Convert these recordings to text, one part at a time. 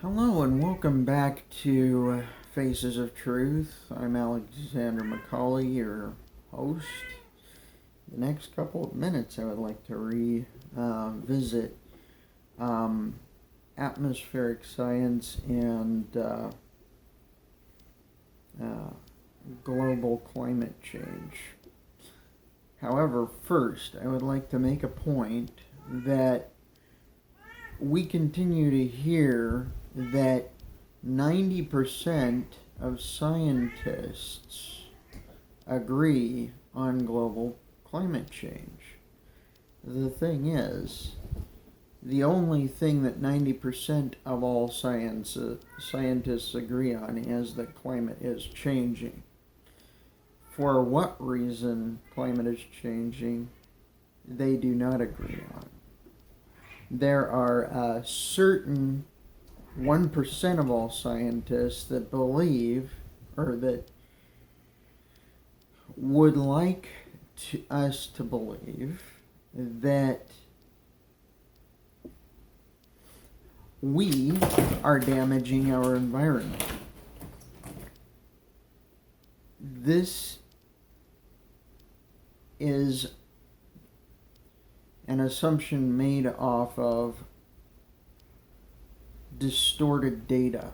Hello and welcome back to Faces of Truth. I'm Alexander McCauley, your host. The next couple of minutes, I would like to revisit atmospheric science and global climate change. However, first, I would like to make a point that we continue to hear that 90% of scientists agree on global climate change. The thing is, the only thing that 90% of all scientists agree on is that climate is changing. For what reason climate is changing, they do not agree on. There are a certain 1% of all scientists that believe, or that would like us to believe, that we are damaging our environment. This is an assumption made off of distorted data.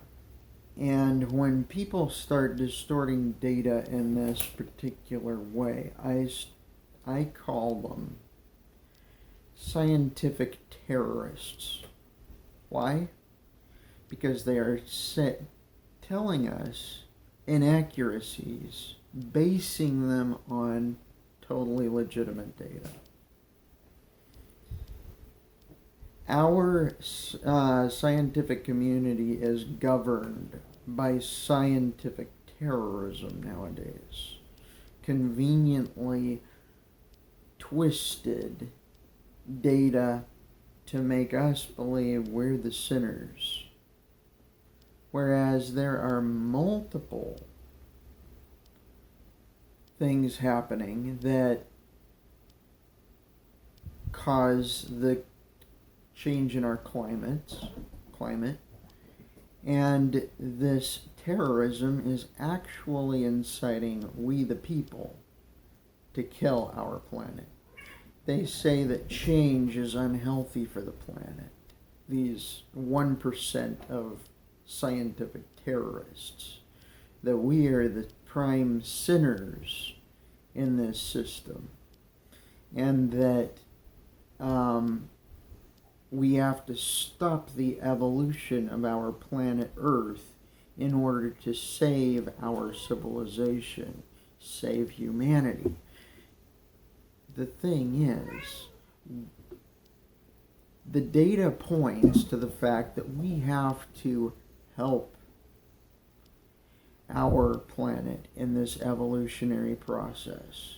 And when people start distorting data in this particular way, I call them scientific terrorists. Why? Because they are telling us inaccuracies, basing them on totally legitimate data. Our scientific community is governed by scientific terrorism nowadays. Conveniently twisted data to make us believe we're the sinners. Whereas there are multiple things happening that cause the change in our climate, and this terrorism is actually inciting we the people to kill our planet. They say that change is unhealthy for the planet. These 1% of scientific terrorists, that we are the prime sinners in this system, and that we have to stop the evolution of our planet Earth in order to save our civilization, save humanity. The thing is, the data points to the fact that we have to help our planet in this evolutionary process.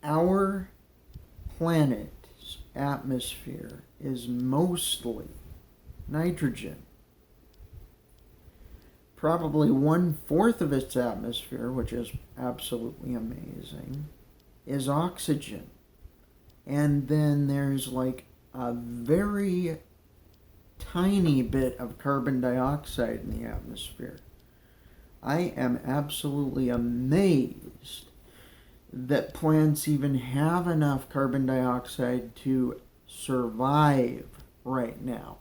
Our planet's atmosphere is mostly nitrogen. Probably 1/4 of its atmosphere, which is absolutely amazing, is oxygen. And then there's like a very tiny bit of carbon dioxide in the atmosphere. I am absolutely amazed that plants even have enough carbon dioxide to survive right now.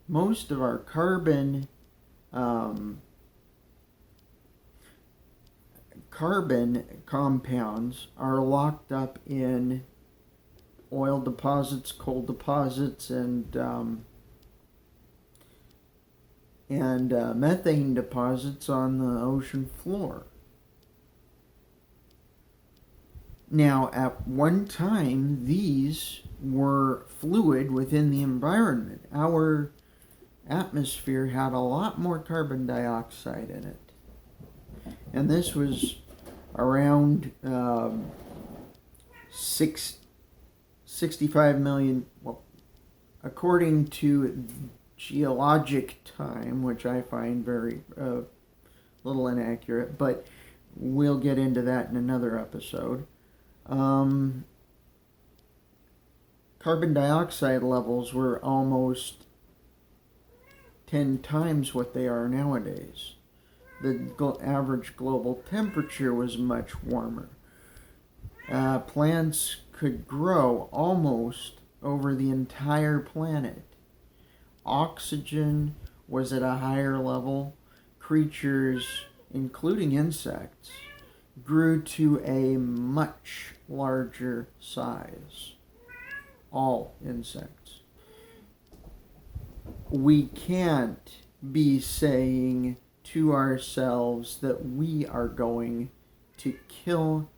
Most of our carbon compounds are locked up in oil deposits, coal deposits, and methane deposits on the ocean floor. Now, at one time, these were fluid within the environment. Our atmosphere had a lot more carbon dioxide in it. And this was around 65 million, well, according to geologic time, which I find very little inaccurate, but we'll get into that in another episode. Carbon dioxide levels were almost 10 times what they are nowadays. The average global temperature was much warmer. Plants could grow almost over the entire planet. Oxygen was at a higher level. Creatures, including insects, grew to a much larger size. All insects. We can't be saying to ourselves that we are going to kill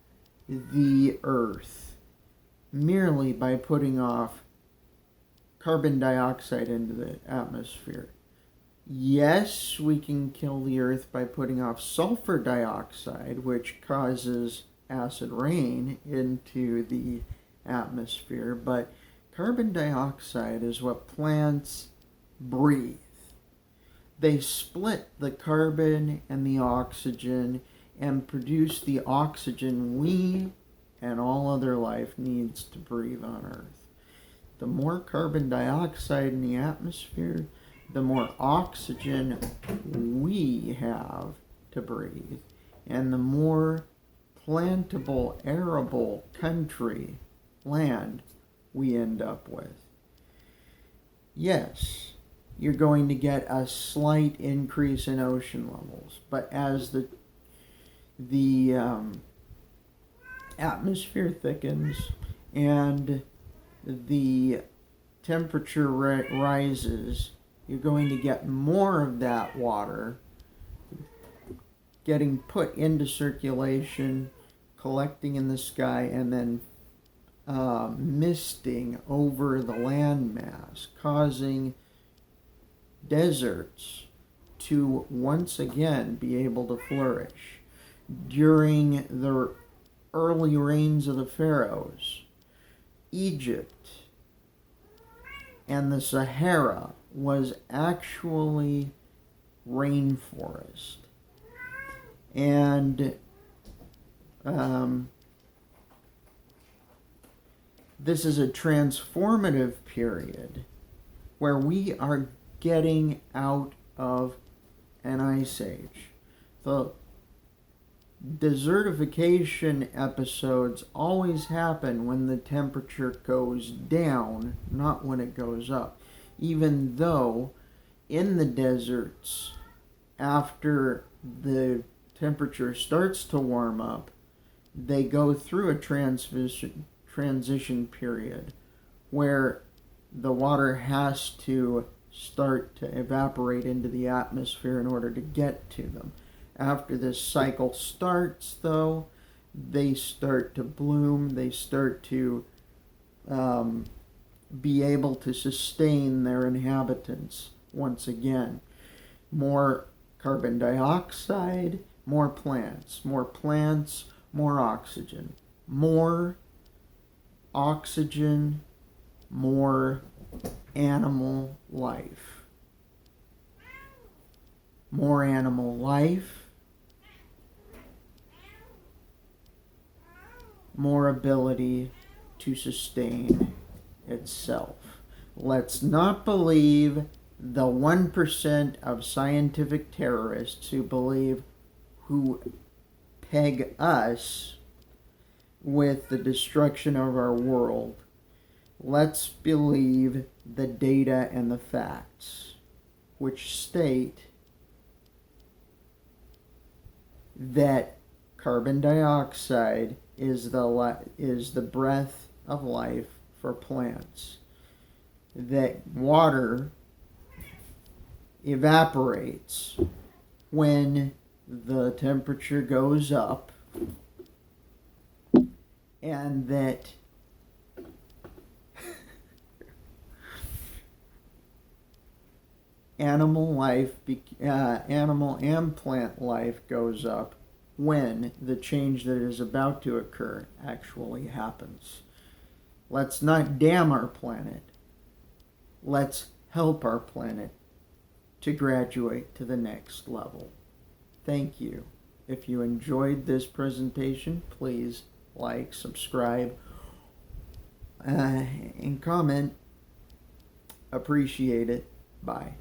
the earth merely by putting off carbon dioxide into the atmosphere. Yes, we can kill the earth by putting off sulfur dioxide, which causes acid rain into the atmosphere, but carbon dioxide is what plants breathe. They split the carbon and the oxygen and produce the oxygen we and all other life needs to breathe on Earth. The more carbon dioxide in the atmosphere, the more oxygen we have to breathe, and the more plantable, arable country, land we end up with. Yes, you're going to get a slight increase in ocean levels, but as the atmosphere thickens and the temperature rises, you're going to get more of that water getting put into circulation, collecting in the sky, and then misting over the landmass, causing deserts to once again be able to flourish. During the early reigns of the pharaohs, Egypt and the Sahara was actually rainforest. And this is a transformative period where we are getting out of an ice age. The desertification episodes always happen when the temperature goes down, not when it goes up. Even though in the deserts, after the temperature starts to warm up, they go through a transition period where the water has to start to evaporate into the atmosphere in order to get to them. After this cycle starts, though, they start to bloom, they start to be able to sustain their inhabitants once again. More carbon dioxide, more plants, more oxygen. More oxygen, more animal life. More animal life, more ability to sustain itself. Let's not believe the 1% of scientific terrorists who peg us with the destruction of our world. Let's believe the data and the facts, which state that carbon dioxide is the breath of life for plants. That water evaporates when the temperature goes up, and that animal and plant life goes up when the change that is about to occur actually happens. Let's not damn our planet. Let's help our planet to graduate to the next level. Thank you. If you enjoyed this presentation, please like, subscribe, and comment. Appreciate it. Bye.